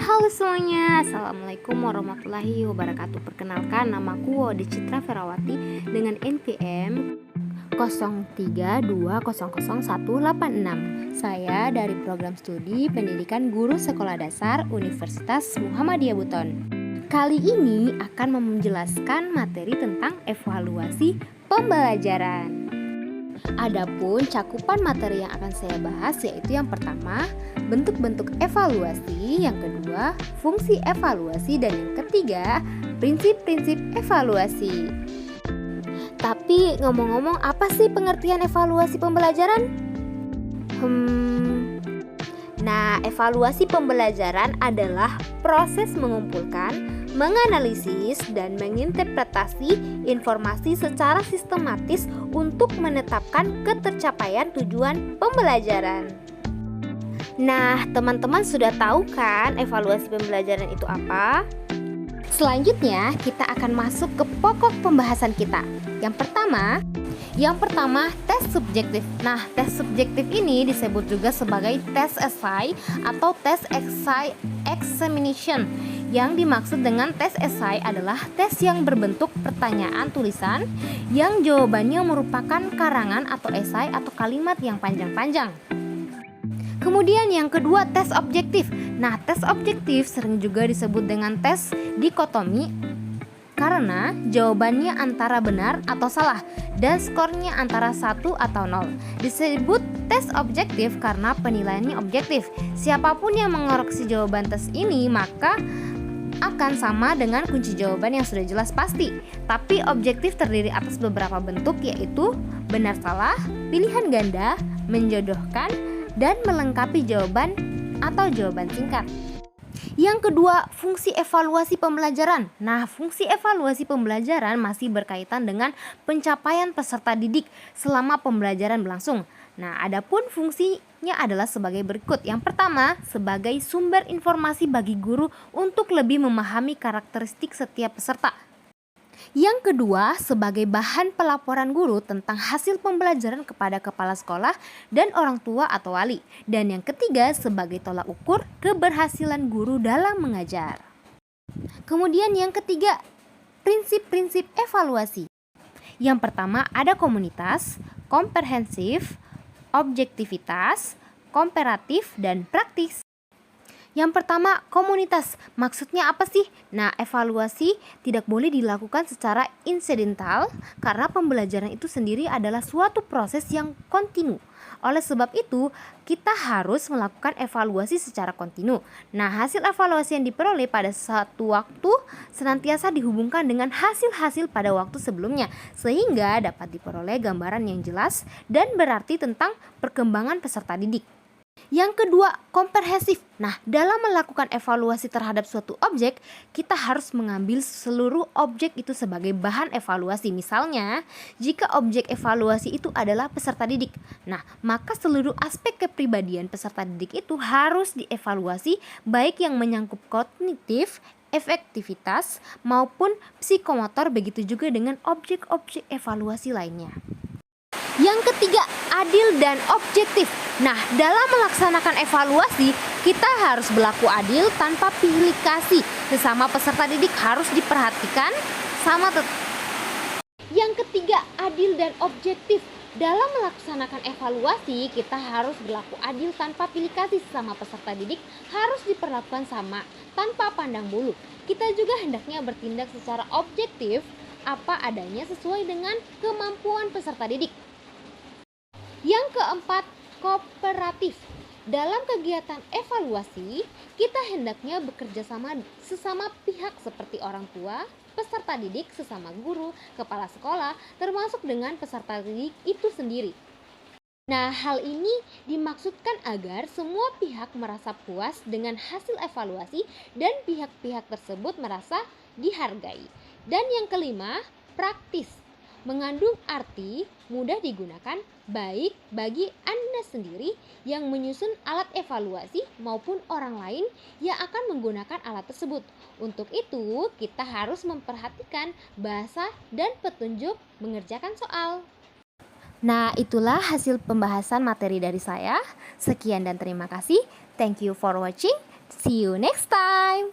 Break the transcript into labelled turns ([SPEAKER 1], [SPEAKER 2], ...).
[SPEAKER 1] Halo semuanya, Assalamualaikum warahmatullahi wabarakatuh. Perkenalkan, namaku Wode Citra Ferawati dengan NPM 03200186. Saya dari program studi Pendidikan Guru Sekolah Dasar Universitas Muhammadiyah Buton. Kali ini akan menjelaskan materi tentang evaluasi pembelajaran. Adapun cakupan materi yang akan saya bahas yaitu yang pertama, bentuk-bentuk evaluasi, yang kedua, fungsi evaluasi, dan yang ketiga, prinsip-prinsip evaluasi. Tapi ngomong-ngomong, apa sih pengertian evaluasi pembelajaran? Nah, evaluasi pembelajaran adalah proses mengumpulkan, menganalisis, dan menginterpretasi informasi secara sistematis untuk menetapkan ketercapaian tujuan pembelajaran. Nah, teman-teman sudah tahu kan evaluasi pembelajaran itu apa? Selanjutnya, kita akan masuk ke pokok pembahasan kita. Yang pertama, tes subjektif. Nah, tes subjektif ini disebut juga sebagai tes essay atau tes examination. Yang dimaksud dengan tes essay adalah tes yang berbentuk pertanyaan tulisan yang jawabannya merupakan karangan atau esai atau kalimat yang panjang-panjang. Kemudian yang kedua, tes objektif. Nah, tes objektif sering juga disebut dengan tes dikotomi karena jawabannya antara benar atau salah dan skornya antara 1 atau 0. Disebut tes objektif karena penilaiannya objektif. Siapapun yang mengoreksi jawaban tes ini maka akan sama dengan kunci jawaban yang sudah jelas pasti. Tapi objektif terdiri atas beberapa bentuk, yaitu benar salah, pilihan ganda, menjodohkan, dan melengkapi jawaban atau jawaban singkat. Yang kedua, fungsi evaluasi pembelajaran. Nah, fungsi evaluasi pembelajaran masih berkaitan dengan pencapaian peserta didik selama pembelajaran berlangsung. Nah, adapun fungsinya adalah sebagai berikut. Yang pertama, sebagai sumber informasi bagi guru untuk lebih memahami karakteristik setiap peserta. Yang kedua, sebagai bahan pelaporan guru tentang hasil pembelajaran kepada kepala sekolah dan orang tua atau wali. Dan yang ketiga, sebagai tolak ukur keberhasilan guru dalam mengajar. Kemudian yang ketiga, prinsip-prinsip evaluasi. Yang pertama, ada komunitas, komprehensif, objektivitas, komparatif, dan praktis. Yang pertama, komunitas. Maksudnya apa sih? Nah, evaluasi tidak boleh dilakukan secara insidental karena pembelajaran itu sendiri adalah suatu proses yang kontinu. Oleh sebab itu, kita harus melakukan evaluasi secara kontinu. Nah, hasil evaluasi yang diperoleh pada suatu waktu senantiasa dihubungkan dengan hasil-hasil pada waktu sebelumnya, sehingga dapat diperoleh gambaran yang jelas dan berarti tentang perkembangan peserta didik. Yang kedua, komprehensif. Nah, dalam melakukan evaluasi terhadap suatu objek, kita harus mengambil seluruh objek itu sebagai bahan evaluasi. Misalnya, jika objek evaluasi itu adalah peserta didik, nah, maka seluruh aspek kepribadian peserta didik itu harus dievaluasi, baik yang menyangkut kognitif, efektivitas, maupun psikomotor, begitu juga dengan objek-objek evaluasi lainnya. Yang ketiga, adil dan objektif. Nah, dalam melaksanakan evaluasi, kita harus berlaku adil tanpa pilih kasih. Sesama peserta didik harus diperhatikan sama Yang ketiga, adil dan objektif. Dalam melaksanakan evaluasi, kita harus berlaku adil tanpa pilih kasih. Sesama peserta didik harus diperlakukan sama tanpa pandang bulu. Kita juga hendaknya bertindak secara objektif apa adanya sesuai dengan kemampuan peserta didik. Yang keempat, kooperatif. Dalam kegiatan evaluasi, kita hendaknya bekerja sama sesama pihak seperti orang tua, peserta didik, sesama guru, kepala sekolah, termasuk dengan peserta didik itu sendiri. Nah, hal ini dimaksudkan agar semua pihak merasa puas dengan hasil evaluasi dan pihak-pihak tersebut merasa dihargai. Dan yang kelima, praktis. Mengandung arti mudah digunakan baik bagi Anda sendiri yang menyusun alat evaluasi maupun orang lain yang akan menggunakan alat tersebut. Untuk itu, kita harus memperhatikan bahasa dan petunjuk mengerjakan soal. Nah, itulah hasil pembahasan materi dari saya. Sekian dan terima kasih. Thank you for watching. See you next time.